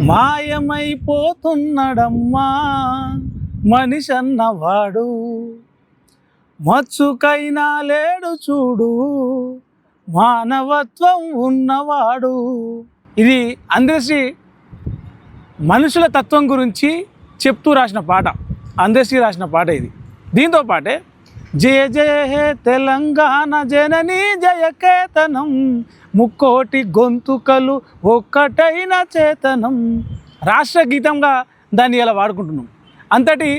మాయమైపోతున్నడమ్మా మనిషన్నవాడు, మచ్చుకైనా లేడు చూడు మానవత్వం ఉన్నవాడు. ఇది అందశ్రీ మనుషుల తత్వం గురించి చెప్తూ రాసిన పాట, అందశ్రీ రాసిన పాట ఇది. దీంతో పాటే జయ జయ హే తెలంగాణ జననీ జయకేతనం, ముక్కోటి గొంతుకలు ఒక్కటైన చేతనం, రాష్ట్ర గీతంగా దాన్ని ఇలా వాడుకుంటున్నాం. అంతటి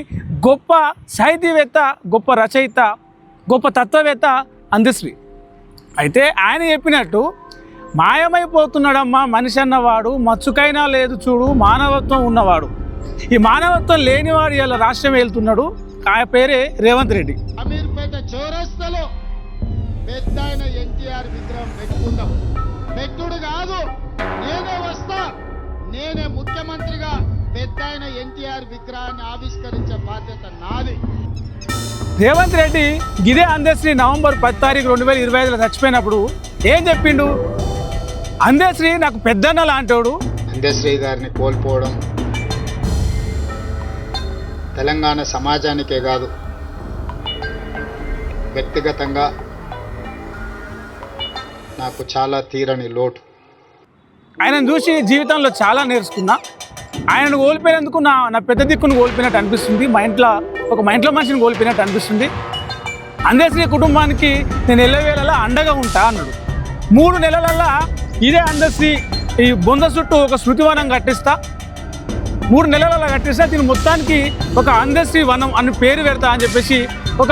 గొప్ప సాహితీవేత్త, గొప్ప రచయిత, గొప్ప తత్వవేత్త అందశ్రీ. అయితే ఆయన చెప్పినట్టు మాయమైపోతున్నాడమ్మా మనిషి అన్నవాడు, మచ్చుకైనా లేదు చూడు మానవత్వం ఉన్నవాడు. ఈ మానవత్వం లేనివాడు ఇలా రాష్ట్రం వెళ్తున్నాడు. ఆ పేరే రేవంత్ రెడ్డి. అమీర్పేట చౌరస్తాలో పెద్ద ఎన్టీఆర్ విగ్రహం పెట్టుకుందాం. పెట్టుడు కాదు, నేనే వస్తా, నేనే ముఖ్యమంత్రిగా పెద్ద ఎన్టీఆర్ విగ్రహాన్ని ఆవిష్కరించే బాధ్యత నాది. రేవంత్ రెడ్డి గిదే అందశ్రీ నవంబర్ 10 తారీఖు 2025లో చచ్చిపోయినప్పుడు ఏం చెప్పిండు? అందశ్రీ నాకు పెద్దన్న లాంటోడు. అందశ్రీ గారిని కోల్పోవడం తెలంగాణ సమాజానికే కాదు, వ్యక్తిగతంగా నాకు చాలా తీరని లోటు. ఆయనను చూసి జీవితంలో చాలా నేర్చుకున్నా. ఆయనను కోల్పోయినందుకు నా పెద్ద దిక్కును కోల్పోయినట్టు అనిపిస్తుంది. మా ఇంట్లో మనిషిని కోల్పోయినట్టు అనిపిస్తుంది. అందశ్రీ కుటుంబానికి నేను ఎల్లవేళలా అండగా ఉంటా అన్నాడు. 3 నెలలల్లా ఇదే అందశ్రీ ఈ బొంద చుట్టూ ఒక శృతివనం కట్టిస్తా, 3 నెలలలో కట్టిస్తా, దీని మొత్తానికి ఒక అందశ్రీ వనం అని పేరు పెడతా అని చెప్పేసి ఒక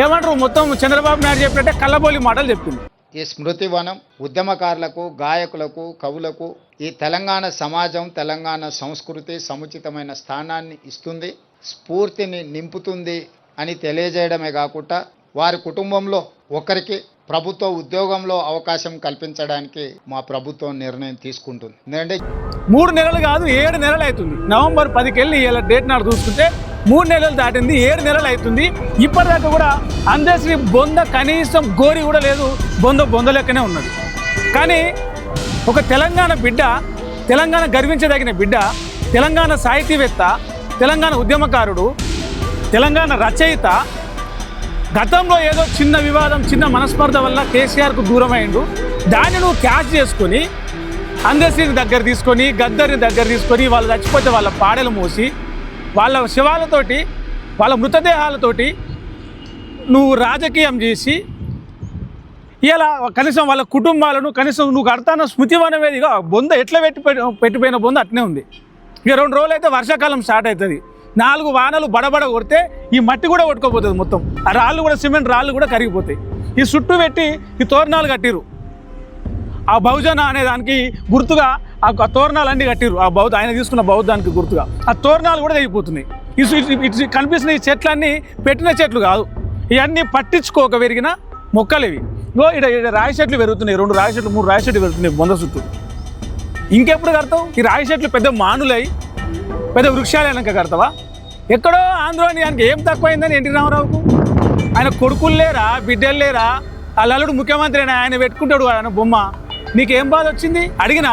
ఏమంటారు మొత్తం చంద్రబాబు నాయుడు చెప్పినట్టే కళ్ళబోలి మాటలు చెప్పింది. ఈ స్మృతి వనం ఉద్యమకారులకు, గాయకులకు, కవులకు ఈ తెలంగాణ సమాజం, తెలంగాణ సంస్కృతి సముచితమైన స్థానాన్ని ఇస్తుంది, స్ఫూర్తిని నింపుతుంది అని తెలియజేయడమే కాకుండా వారి కుటుంబంలో ఒకరికి ప్రభుత్వ ఉద్యోగంలో అవకాశం కల్పించడానికి మా ప్రభుత్వం నిర్ణయం తీసుకుంటుంది. ఎందుకంటే 3 నెలలు కాదు 7 నెలలు అవుతుంది. నవంబర్ 10కి వెళ్ళి ఇలా డేట్ నాడు చూసుకుంటే 3 నెలలు దాటింది, 7 నెలలు అవుతుంది. ఇప్పటిదాకా కూడా అందశ్రీ బొంద కనీసం గోరి కూడా లేదు, బొంద లెక్కనే ఉన్నది. కానీ ఒక తెలంగాణ బిడ్డ, తెలంగాణ గర్వించదగిన బిడ్డ, తెలంగాణ సాహితీవేత్త, తెలంగాణ ఉద్యమకారుడు, తెలంగాణ రచయిత గతంలో ఏదో చిన్న వివాదం, చిన్న మనస్పర్ధ వల్ల కేసీఆర్కు దూరమైండు. దాన్ని నువ్వు క్యాచ్ చేసుకొని అందశ్రీని దగ్గర తీసుకొని, గద్దర్ని దగ్గర తీసుకొని, వాళ్ళు చచ్చిపోతే వాళ్ళ పాడలు మోసి, వాళ్ళ శవాలతోటి, వాళ్ళ మృతదేహాలతోటి నువ్వు రాజకీయం చేసి ఇలా కనీసం వాళ్ళ కుటుంబాలను కనీసం నువ్వు కడతాన స్మృతివనం ఏదిగా బొంద ఎట్లా పెట్టిపోయిన బొంద అట్నే ఉంది. ఇక 2 రోజులు అయితే వర్షాకాలం స్టార్ట్ అవుతుంది. 4 వానలు బడబడ కొడితే ఈ మట్టి కూడా కొట్టుకోపోతుంది మొత్తం. ఆ రాళ్ళు కూడా, సిమెంట్ రాళ్ళు కూడా కరిగిపోతాయి. ఈ చుట్టూ పెట్టి ఈ తోరణాలు కట్టిరు. ఆ బహుజన అనే దానికి గుర్తుగా ఆ తోరణాలన్నీ కట్టిరు. ఆ ఆయన తీసుకున్న బౌద్ధానికి గుర్తుగా ఆ తోరణాలు కూడా తెగిపోతున్నాయి. ఇటు కనిపిస్తున్న ఈ చెట్లన్నీ పెట్టిన చెట్లు కాదు, ఇవన్నీ పట్టించుకోక పెరిగిన మొక్కలు ఇవి. ఇక్కడ రాయి చెట్లు పెరుగుతున్నాయి, 2 రాయి చెట్లు 3 రాయి చెట్లు పెరుగుతున్నాయి బొంద చుట్టూ. ఇంకెప్పుడు కడతావు? ఈ రాయి చెట్లు పెద్ద మానులై పెద్ద వృక్షాలు వెనక కడతావా? ఎక్కడో ఆంధ్రానికి ఏం తక్కువైందని ఎన్టీ రామారావుకు? ఆయన కొడుకులు లేరా, బిడ్డలు లేరా? వాళ్ళ అల్లుడు ముఖ్యమంత్రి అయినా ఆయన పెట్టుకుంటాడు ఆయన బొమ్మ. నీకేం బాధ వచ్చింది? అడిగినా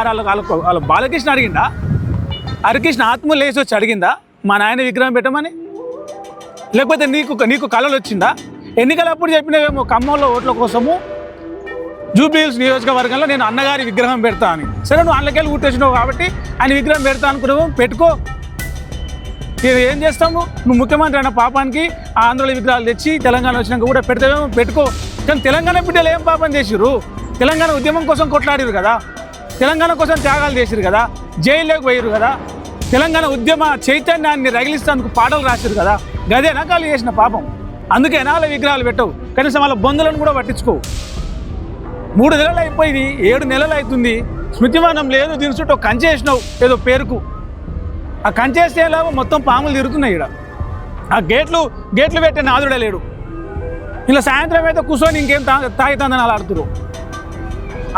వాళ్ళ బాలకృష్ణ అడిగిందా? హరికృష్ణ ఆత్మ లేచి వచ్చి అడిగిందా మా నాయన విగ్రహం పెట్టమని? లేకపోతే నీకు కళలు వచ్చిందా? ఎన్నికలప్పుడు చెప్పినవేమో ఖమ్మంలో ఓట్ల కోసము జూబ్లీహిల్స్ నియోజకవర్గంలో నేను అన్నగారి విగ్రహం పెడతా అని. సరే, నువ్వు అన్నకెళ్ళి ఊటేసినావు కాబట్టి ఆయన విగ్రహం పెడతా అనుకున్నావు, పెట్టుకో. ఏం చేస్తాము? నువ్వు ముఖ్యమంత్రి అయిన పాపానికి ఆంధ్రలో విగ్రహాలు తెచ్చి తెలంగాణ వచ్చినాక కూడా పెడతావేమో, పెట్టుకో. కానీ తెలంగాణ బిడ్డలు ఏం పాపం చేసిర్రు? తెలంగాణ ఉద్యమం కోసం కొట్లాడిరు కదా, తెలంగాణ కోసం త్యాగాలు చేసిరు కదా, జైల్లోకి పోయారు కదా, తెలంగాణ ఉద్యమ చైతన్యాన్ని రగిలిస్తానికి పాటలు రాసిరు కదా. గదేనా కాలు చేసిన పాపం? అందుకే వాళ్ళ విగ్రహాలు పెట్టవు, కనీసం వాళ్ళ బొందులను కూడా పట్టించుకోవు. 3 నెలలు అయిపోయింది, 7 నెలలు అవుతుంది. స్మృతివనం లేదు, దీని చుట్టూ కంచె వేసినావు ఏదో పేరుకు. ఆ కంచేస్తే ఎలాగో మొత్తం పాములు తిరుగుతున్నాయి. ఇక్కడ ఆ గేట్లు పెట్టే నాదుడే లేడు. ఇలా సాయంత్రం అయితే కూర్చొని ఇంకేం తాగుతుందని అలా ఆడుతురు.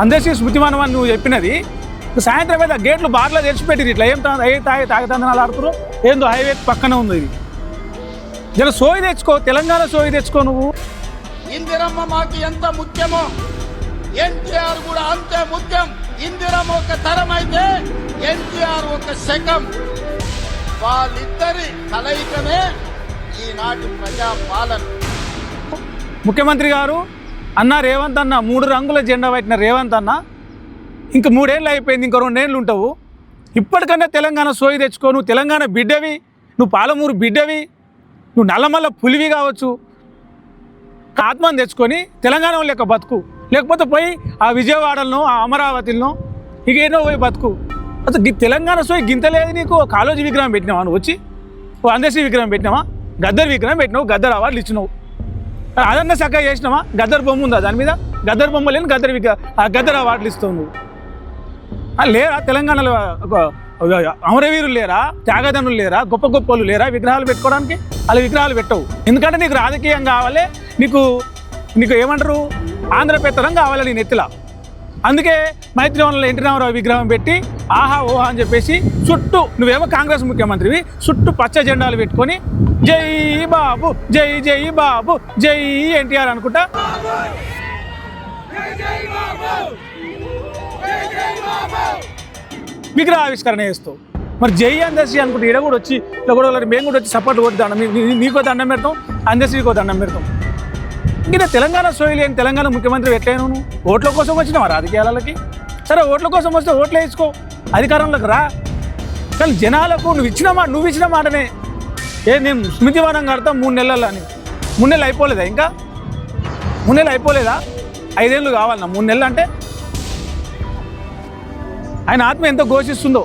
అందశ్రీ స్మృతివనం అని నువ్వు చెప్పినది, సాయంత్రం అయితే ఆ గేట్లు బార్లో తెరిచిపెట్టిరు. ఇట్లా ఏం తాగుతుందని అలా ఆడుతురు. ఏందో హైవే పక్కన ఉంది ఇది. జర సోయి తెచ్చుకో, తెలంగాణ సోయి తెచ్చుకో. నువ్వు ఇందిరమ్మ మాకు ఎంత ముఖ్యమో ఎన్టీఆర్ కూడా అంతే ముఖ్యం. ఇందిరమ్మ ఒక తరం అయితే ఎన్టీఆర్ ఒక శకం. వాళ్ళిద్దరి కలయికనే ఈనాటి ప్రజాపాలన. ముఖ్యమంత్రి గారు అన్న రేవంత్ అన్న 3 రంగుల జెండా పట్టిన రేవంత్ అన్న ఇంక 3 ఏళ్ళు అయిపోయింది, ఇంకో 2 ఏళ్ళు ఉంటావు. ఇప్పటికన్నా తెలంగాణ సోయి తెచ్చుకో. నువ్వు తెలంగాణ బిడ్డవి, నువ్వు పాలమూరు బిడ్డవి, నువ్వు నల్లమల్ల పులివి కావచ్చు. ఆత్మను తెచ్చుకొని తెలంగాణ లెక్క బతుకు. లేకపోతే పోయి ఆ విజయవాడలను ఆ అమరావతిలో ఇక ఏదో పోయి బతుకు. అసలు తెలంగాణ సోయి గింతలేదు నీకు. కాళోజీ విగ్రహం పెట్టినావా నువ్వు వచ్చి? ఓ అందశ్రీ విగ్రహం పెట్టినావా? గద్దర్ విగ్రహం పెట్టినావు, గద్దర్ అవార్డులు ఇచ్చినావు. అదన్నా చక్కగా చేసినావా? గద్దర్ బొమ్మ ఉందా దాని మీద? గద్దర్ బొమ్మ లేని గద్దర్ అవార్డులు ఇస్తావు నువ్వు. లేరా తెలంగాణలో అమరవీరులు లేరా? త్యాగదనులు లేరా? గొప్ప గొప్ప వాళ్ళు లేరా విగ్రహాలు పెట్టుకోవడానికి? అలా విగ్రహాలు పెట్టవు. ఎందుకంటే నీకు రాజకీయం కావాలి, నీకు ఏమంటారు ఆంధ్రపేత్తరం కావాలి నీ నెత్తిలా. అందుకే మైత్రివనంలో ఎన్టీ రామారావు విగ్రహం పెట్టి ఆహా ఓహా అని చెప్పేసి చుట్టూ, నువ్వేమో కాంగ్రెస్ ముఖ్యమంత్రివి, చుట్టూ పచ్చ జెండాలు పెట్టుకొని జై బాబు జై జై బాబు జై ఎన్టీఆర్ అనుకుంటా విగ్రహ ఆవిష్కరణ చేస్తావు. మరి జై అందశ్రీ అనుకుంటే ఈడ కూడా వచ్చి ఇలా కూడా మేము కూడా వచ్చి సపోర్ట్ కొట్టి దండం, నీకో దండం పెడతాం, అందశ్రీకో దండం పెడతాం. ఇంకా తెలంగాణ సోయి లేని తెలంగాణ ముఖ్యమంత్రి ఎట్లయినా నువ్వు ఓట్ల కోసం వచ్చినావా రాజకీయాలకి? సరే ఓట్ల కోసం వస్తే ఓట్లు వేసుకో, అధికారంలోకి రా. కానీ జనాలకు నువ్వు ఇచ్చిన మాటనే నేను స్మృతివనం కడతాం 3 నెలల్లో అని. 3 నెలలు అయిపోలేదా? ఇంకా 3 నెలలు అయిపోలేదా? 5 ఏళ్ళు కావాలన్నా 3 నెలలు అంటే? ఆయన ఆత్మ ఎంత ఘోషిస్తుందో.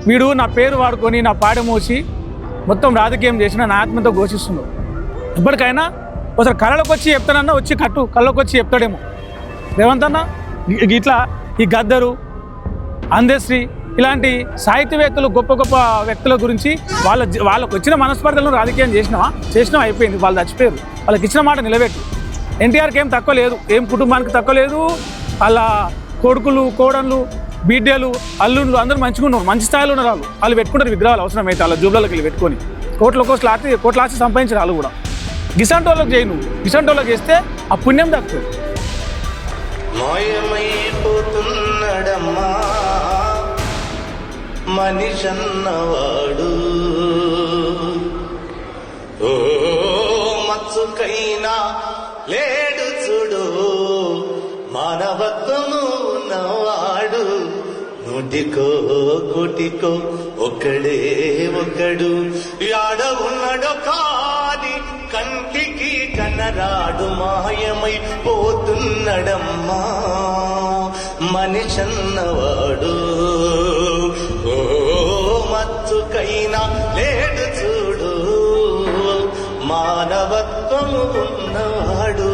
వీడు నా పేరు వాడుకొని నా పాడ మోసి మొత్తం రాజకీయం చేసిన నా ఆత్మతో ఘోషిస్తుందో. ఇప్పటికైనా ఒకసారి కళ్ళలోకి వచ్చి చెప్తానన్నా, వచ్చి కళ్ళలోకి వచ్చి చెప్తాడేమో రేవంత్ అన్న. ఇట్లా ఈ గద్దరు, అందశ్రీ ఇలాంటి సాహిత్యవేత్తలు, గొప్ప గొప్ప వ్యక్తుల గురించి వాళ్ళకు వచ్చిన మనస్పర్ధలను రాజకీయం చేసినావా అయిపోయింది. వాళ్ళు చచ్చిపోయారు. వాళ్ళకి ఇచ్చిన మాట నిలబెట్టు. ఎన్టీఆర్కి ఏం తక్కువ లేదు, ఏం కుటుంబానికి తక్కువ లేదు. వాళ్ళ కొడుకులు, కోడళ్ళు, బిడ్డలు, అల్లుళ్ళు అందరూ మంచిగా ఉన్నారు, మంచి స్థాయిలో ఉన్నారు. వాళ్ళు పెట్టుకుంటారు విగ్రహాలు అవసరమైతే వాళ్ళ జూబ్లలోకి వెళ్ళి పెట్టుకొని కోట్ల ఆస్తి సంపాదించారు వాళ్ళు కూడా. గిసంటోళ్ళకి చేయి నువ్వు. గిసంటోళ్ళకి చేస్తే ఆ పుణ్యం దక్కుతుంది. మాయమైపోతున్నడమ్మా మనిషన్నవాడు, ఓ మచ్చుకైనా లేడు చూడు మానవత్వము ఉన్నవాడు. 100కో 100కో ఒక్కడు యాడ ఉన్నాడో కాని కంటికి కనరాడు. మాయమై పోతున్నడమ్మా మనిషన్నవాడు, ఓ మచ్చుకైనా లేడు చూడు మానవత్వము ఉన్నవాడు.